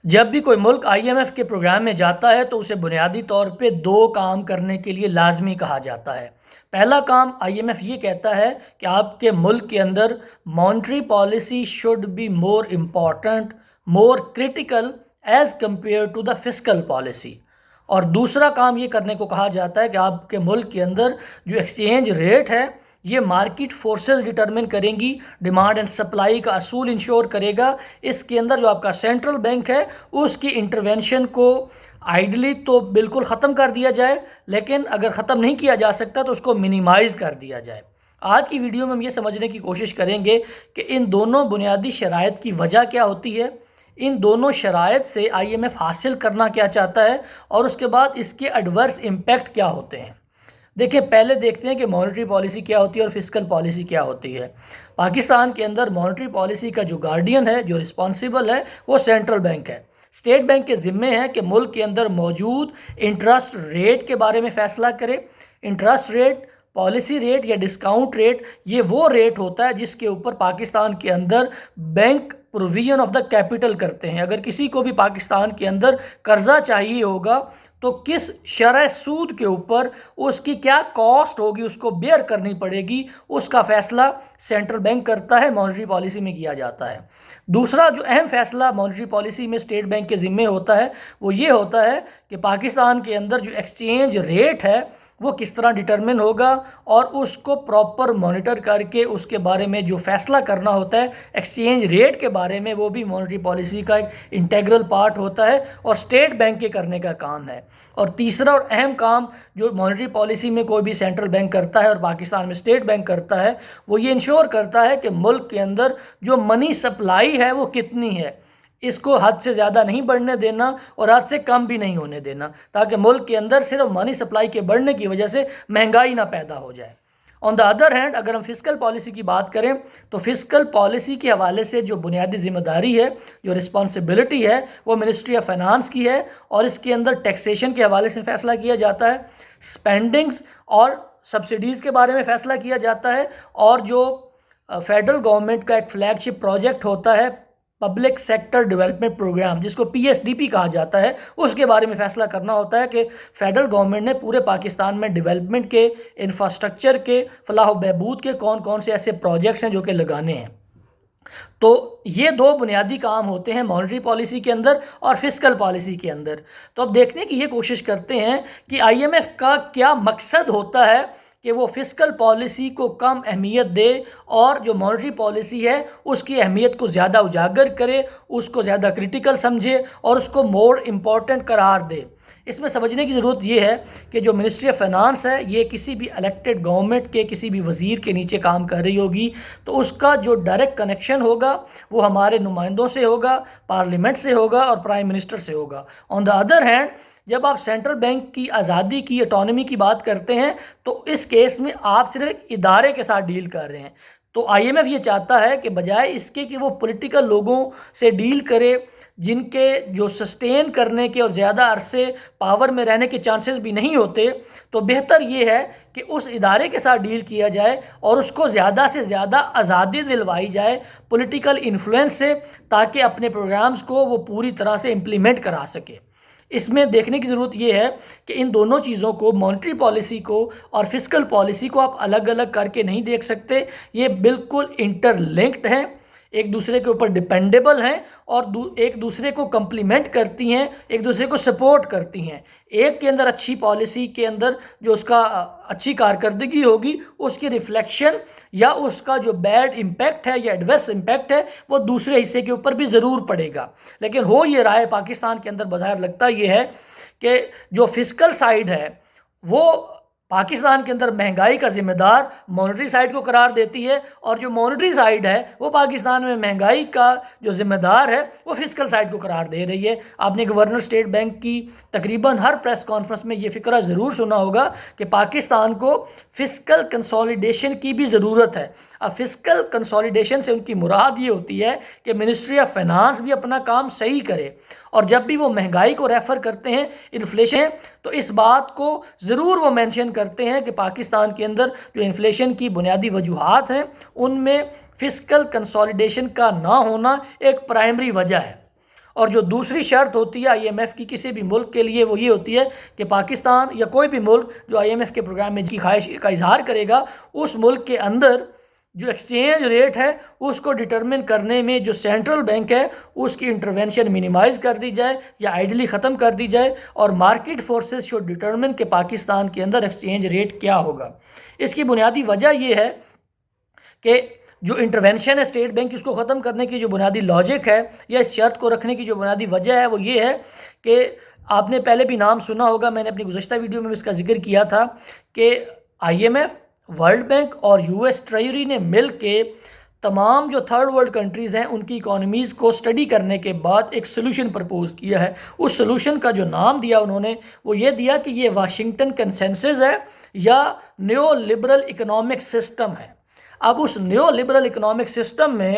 جب بھی کوئی ملک آئی ایم ایف کے پروگرام میں جاتا ہے تو اسے بنیادی طور پہ دو کام کرنے کے لیے لازمی کہا جاتا ہے۔ پہلا کام آئی ایم ایف یہ کہتا ہے کہ آپ کے ملک کے اندر monetary policy should be more important, more critical as compare to the fiscal policy. اور دوسرا کام یہ کرنے کو کہا جاتا ہے کہ آپ کے ملک کے اندر جو ایکسچینج ریٹ ہے یہ مارکیٹ فورسز ڈٹرمن کریں گی، ڈیمانڈ اینڈ سپلائی کا اصول انشور کرے گا۔ اس کے اندر جو آپ کا سینٹرل بینک ہے اس کی انٹرونشن کو آئیڈلی تو بالکل ختم کر دیا جائے، لیکن اگر ختم نہیں کیا جا سکتا تو اس کو منیمائز کر دیا جائے۔ آج کی ویڈیو میں ہم یہ سمجھنے کی کوشش کریں گے کہ ان دونوں بنیادی شرائط کی وجہ کیا ہوتی ہے، ان دونوں شرائط سے آئی ایم ایف حاصل کرنا کیا چاہتا ہے، اور اس کے بعد اس کے ایڈورس امپیکٹ کیا ہوتے ہیں۔ دیکھیں، پہلے دیکھتے ہیں کہ مانیٹری پالیسی کیا ہوتی ہے اور فسکل پالیسی کیا ہوتی ہے۔ پاکستان کے اندر مانیٹری پالیسی کا جو گارڈین ہے، جو رسپانسیبل ہے، وہ سینٹرل بینک ہے۔ اسٹیٹ بینک کے ذمے ہے کہ ملک کے اندر موجود انٹرسٹ ریٹ کے بارے میں فیصلہ کرے۔ انٹرسٹ ریٹ، پالیسی ریٹ یا ڈسکاؤنٹ ریٹ، یہ وہ ریٹ ہوتا ہے جس کے اوپر پاکستان کے اندر bank provision of the capital کرتے ہیں۔ اگر کسی کو بھی پاکستان کے اندر قرضہ چاہیے ہوگا تو کس شرح سود کے اوپر اس کی کیا کاسٹ ہوگی، اس کو بیئر کرنی پڑے گی، اس کا فیصلہ سینٹرل بینک کرتا ہے، مانیٹری پالیسی میں کیا جاتا ہے۔ دوسرا جو اہم فیصلہ مانیٹری پالیسی میں اسٹیٹ بینک کے ذمے ہوتا ہے وہ یہ ہوتا ہے کہ پاکستان کے اندر جو ایکسچینج ریٹ ہے وہ کس طرح ڈٹرمن ہوگا، اور اس کو پراپر مانیٹر کر کے اس کے بارے میں جو فیصلہ کرنا ہوتا ہے ایکسچینج ریٹ کے بارے میں، وہ بھی مانیٹری پالیسی کا ایک انٹیگرل پارٹ ہوتا ہے اور اسٹیٹ بینک کے کرنے کا کام ہے۔ اور تیسرا اور اہم کام جو مانیٹری پالیسی میں کوئی بھی سینٹرل بینک کرتا ہے اور پاکستان میں اسٹیٹ بینک کرتا ہے، وہ یہ انشور کرتا ہے کہ ملک کے اندر جو منی سپلائی ہے وہ کتنی ہے، اس کو حد سے زیادہ نہیں بڑھنے دینا اور حد سے کم بھی نہیں ہونے دینا، تاکہ ملک کے اندر صرف منی سپلائی کے بڑھنے کی وجہ سے مہنگائی نہ پیدا ہو جائے۔ آن دا ادر ہینڈ، اگر ہم فسکل پالیسی کی بات کریں تو فسکل پالیسی کے حوالے سے جو بنیادی ذمہ داری ہے، جو رسپانسبلٹی ہے، وہ منسٹری آف فائنانس کی ہے، اور اس کے اندر ٹیکسیشن کے حوالے سے فیصلہ کیا جاتا ہے، سپینڈنگز اور سبسڈیز کے بارے میں فیصلہ کیا جاتا ہے، اور جو فیڈرل گورنمنٹ کا ایک فلیگ شپ پروجیکٹ ہوتا ہے پبلک سیکٹر ڈیولپمنٹ پروگرام، جس کو پی ایس ڈی پی کہا جاتا ہے، اس کے بارے میں فیصلہ کرنا ہوتا ہے کہ فیڈرل گورنمنٹ نے پورے پاکستان میں ڈیولپمنٹ کے، انفراسٹرکچر کے، فلاح و بہبود کے کون کون سے ایسے پروجیکٹس ہیں جو کہ لگانے ہیں۔ تو یہ دو بنیادی کام ہوتے ہیں مانیٹری پالیسی کے اندر اور فسکل پالیسی کے اندر۔ تو اب دیکھنے کی یہ کوشش کرتے ہیں کہ آئی ایم ایف کا کیا مقصد ہوتا ہے کہ وہ فسکل پالیسی کو کم اہمیت دے اور جو مانیٹری پالیسی ہے اس کی اہمیت کو زیادہ اجاگر کرے، اس کو زیادہ کریٹیکل سمجھے اور اس کو مور امپورٹنٹ قرار دے۔ اس میں سمجھنے کی ضرورت یہ ہے کہ جو منسٹری آف فائنانس ہے یہ کسی بھی الیکٹڈ گورنمنٹ کے کسی بھی وزیر کے نیچے کام کر رہی ہوگی، تو اس کا جو ڈائریکٹ کنیکشن ہوگا وہ ہمارے نمائندوں سے ہوگا، پارلیمنٹ سے ہوگا اور پرائم منسٹر سے ہوگا۔ آن دا ادر ہینڈ، جب آپ سینٹرل بینک کی آزادی کی، اٹانومی کی بات کرتے ہیں تو اس کیس میں آپ صرف ایک ادارے کے ساتھ ڈیل کر رہے ہیں۔ تو آئی ایم ایف یہ چاہتا ہے کہ بجائے اس کے کہ وہ پولیٹیکل لوگوں سے ڈیل کرے جن کے جو سسٹین کرنے کے اور زیادہ عرصے پاور میں رہنے کے چانسز بھی نہیں ہوتے، تو بہتر یہ ہے کہ اس ادارے کے ساتھ ڈیل کیا جائے اور اس کو زیادہ سے زیادہ آزادی دلوائی جائے پولیٹیکل انفلوئنس سے، تاکہ اپنے پروگرامز کو وہ پوری طرح سے امپلیمنٹ کرا سکے۔ اس میں دیکھنے کی ضرورت یہ ہے کہ ان دونوں چیزوں کو، مانیٹری پالیسی کو اور فسکل پالیسی کو، آپ الگ الگ کر کے نہیں دیکھ سکتے۔ یہ بالکل انٹر لنکڈ ہیں، ایک دوسرے کے اوپر ڈیپینڈیبل ہیں اور ایک دوسرے کو کمپلیمنٹ کرتی ہیں، ایک دوسرے کو سپورٹ کرتی ہیں۔ ایک کے اندر اچھی پالیسی کے اندر جو اس کا اچھی کارکردگی ہوگی، اس کی ریفلیکشن یا اس کا جو بیڈ امپیکٹ ہے یا ایڈورس امپیکٹ ہے وہ دوسرے حصے کے اوپر بھی ضرور پڑے گا۔ لیکن ہو یہ رہا ہے پاکستان کے اندر، بظاہر لگتا یہ ہے کہ جو فسکل سائیڈ ہے وہ پاکستان کے اندر مہنگائی کا ذمہ دار مانیٹری سائیڈ کو قرار دیتی ہے، اور جو مانیٹری سائیڈ ہے وہ پاکستان میں مہنگائی کا جو ذمہ دار ہے وہ فسکل سائیڈ کو قرار دے رہی ہے۔ آپ نے گورنر اسٹیٹ بینک کی تقریباً ہر پریس کانفرنس میں یہ فکرہ ضرور سنا ہوگا کہ پاکستان کو فسکل کنسولیڈیشن کی بھی ضرورت ہے۔ اب فسکل کنسولیڈیشن سے ان کی مراد یہ ہوتی ہے کہ منسٹری آف فائنانس بھی اپنا کام صحیح کرے، اور جب بھی وہ مہنگائی کو ریفر کرتے ہیں، انفلیشن، تو اس بات کو ضرور وہ مینشن کرتے ہیں کہ پاکستان کے اندر جو انفلیشن کی بنیادی وجوہات ہیں ان میں فسکل کنسولیڈیشن کا نہ ہونا ایک پرائمری وجہ ہے۔ اور جو دوسری شرط ہوتی ہے آئی ایم ایف کی کسی بھی ملک کے لیے وہ یہ ہوتی ہے کہ پاکستان یا کوئی بھی ملک جو آئی ایم ایف کے پروگرام میں کی خواہش کا اظہار کرے گا، اس ملک کے اندر جو ایکسچینج ریٹ ہے اس کو ڈٹرمن کرنے میں جو سینٹرل بینک ہے اس کی انٹرونشن منیمائز کر دی جائے یا آئیڈلی ختم کر دی جائے، اور مارکیٹ فورسز شوڈ ڈٹرمن کہ پاکستان کے اندر ایکسچینج ریٹ کیا ہوگا۔ اس کی بنیادی وجہ یہ ہے کہ جو انٹرونشن ہے اسٹیٹ بینک اس کو ختم کرنے کی جو بنیادی لاجک ہے یا اس شرط کو رکھنے کی جو بنیادی وجہ ہے وہ یہ ہے کہ آپ نے پہلے بھی نام سنا ہوگا، میں نے اپنی گزشتہ ویڈیو میں اس کا ذکر کیا تھا کہ I M F, world bank اور یو ایس ٹریجری نے مل کے تمام جو تھرڈ ورلڈ کنٹریز ہیں ان کی اکانومیز کو سٹڈی کرنے کے بعد ایک سلوشن پرپوز کیا ہے۔ اس سلوشن کا جو نام دیا انہوں نے وہ یہ دیا کہ یہ واشنگٹن کنسنسس ہے یا نیو لبرل اکنامک سسٹم ہے۔ اب اس نیو لبرل اکنامک سسٹم میں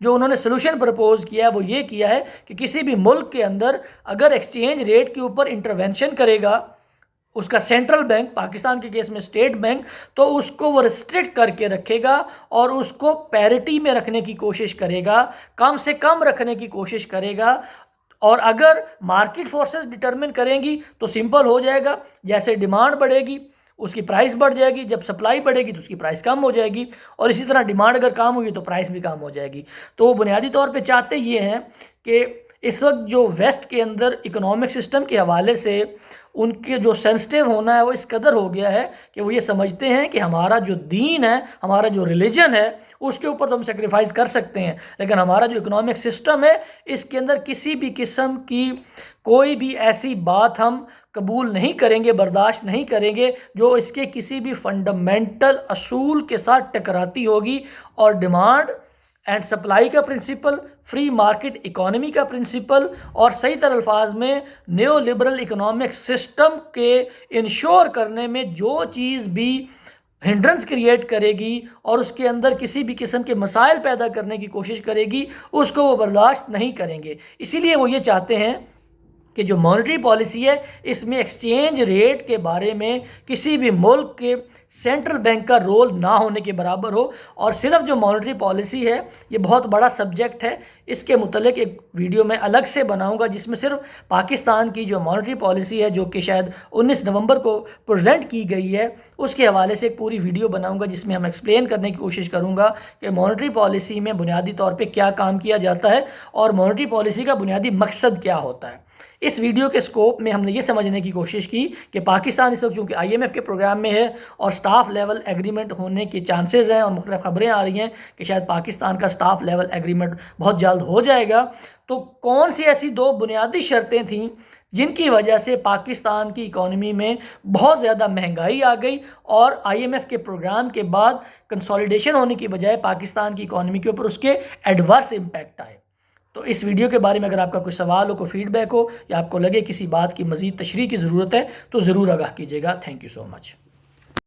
جو انہوں نے سلوشن پرپوز کیا ہے وہ یہ کیا ہے کہ کسی بھی ملک کے اندر اگر ایکسچینج ریٹ کے اوپر انٹرونشن کرے گا اس کا سینٹرل بینک، پاکستان کے کیس میں اسٹیٹ بینک، تو اس کو وہ ریسٹرکٹ کر کے رکھے گا اور اس کو پیرٹی میں رکھنے کی کوشش کرے گا، کم سے کم رکھنے کی کوشش کرے گا، اور اگر مارکیٹ فورسز ڈٹرمن کریں گی تو سمپل ہو جائے گا، جیسے ڈیمانڈ بڑھے گی اس کی پرائس بڑھ جائے گی، جب سپلائی بڑھے گی تو اس کی پرائس کم ہو جائے گی، اور اسی طرح ڈیمانڈ اگر کم ہوگی تو پرائس بھی کم ہو جائے گی۔ تو وہ بنیادی طور پہ چاہتے یہ ہیں کہ اس وقت جو ویسٹ کے اندر اکنامک سسٹم کے حوالے سے ان کے جو سینسٹیو ہونا ہے وہ اس قدر ہو گیا ہے کہ وہ یہ سمجھتے ہیں کہ ہمارا جو دین ہے، ہمارا جو ریلیجن ہے اس کے اوپر تو ہم سیکریفائز کر سکتے ہیں، لیکن ہمارا جو اکنامک سسٹم ہے اس کے اندر کسی بھی قسم کی کوئی بھی ایسی بات ہم قبول نہیں کریں گے، برداشت نہیں کریں گے جو اس کے کسی بھی فنڈامنٹل اصول کے ساتھ ٹکراتی ہوگی، اور ڈیمانڈ اینڈ سپلائی کا پرنسپل، فری مارکیٹ اکانومی کا پرنسپل، اور صحیح تر الفاظ میں نیو لبرل اکنامک سسٹم کے انشور کرنے میں جو چیز بھی ہنڈرنس کریٹ کرے گی اور اس کے اندر کسی بھی قسم کے مسائل پیدا کرنے کی کوشش کرے گی اس کو وہ برداشت نہیں کریں گے۔ اسی لیے وہ یہ چاہتے ہیں کہ جو مانیٹری پالیسی ہے اس میں ایکسچینج ریٹ کے بارے میں کسی بھی ملک کے سینٹرل بینک کا رول نہ ہونے کے برابر ہو، اور صرف جو مانیٹری پالیسی ہے یہ بہت بڑا سبجیکٹ ہے، اس کے متعلق ایک ویڈیو میں الگ سے بناؤں گا جس میں صرف پاکستان کی جو مانیٹری پالیسی ہے جو کہ شاید 19 نومبر کو پریزنٹ کی گئی ہے اس کے حوالے سے ایک پوری ویڈیو بناؤں گا جس میں ہم ایکسپلین کرنے کی کوشش کروں گا کہ مانیٹری پالیسی میں بنیادی طور پہ کیا کام کیا جاتا ہے اور مانیٹری پالیسی کا بنیادی مقصد کیا ہوتا ہے۔ اس ویڈیو کے سکوپ میں ہم نے یہ سمجھنے کی کوشش کی کہ پاکستان اس وقت چونکہ آئی ایم ایف کے پروگرام میں ہے اور سٹاف لیول ایگریمنٹ ہونے کے چانسز ہیں اور مختلف خبریں آ رہی ہیں کہ شاید پاکستان کا سٹاف لیول ایگریمنٹ بہت جلد ہو جائے گا، تو کون سی ایسی دو بنیادی شرطیں تھیں جن کی وجہ سے پاکستان کی اکانومی میں بہت زیادہ مہنگائی آ گئی اور آئی ایم ایف کے پروگرام کے بعد کنسولیڈیشن ہونے کی بجائے پاکستان کی اکانومی کے اوپر اس کے ایڈورس امپیکٹ آئے۔ تو اس ویڈیو کے بارے میں اگر آپ کا کوئی سوال ہو، کوئی فیڈ بیک ہو یا آپ کو لگے کسی بات کی مزید تشریح کی ضرورت ہے تو ضرور آگاہ کیجیے گا۔ Thank you so much.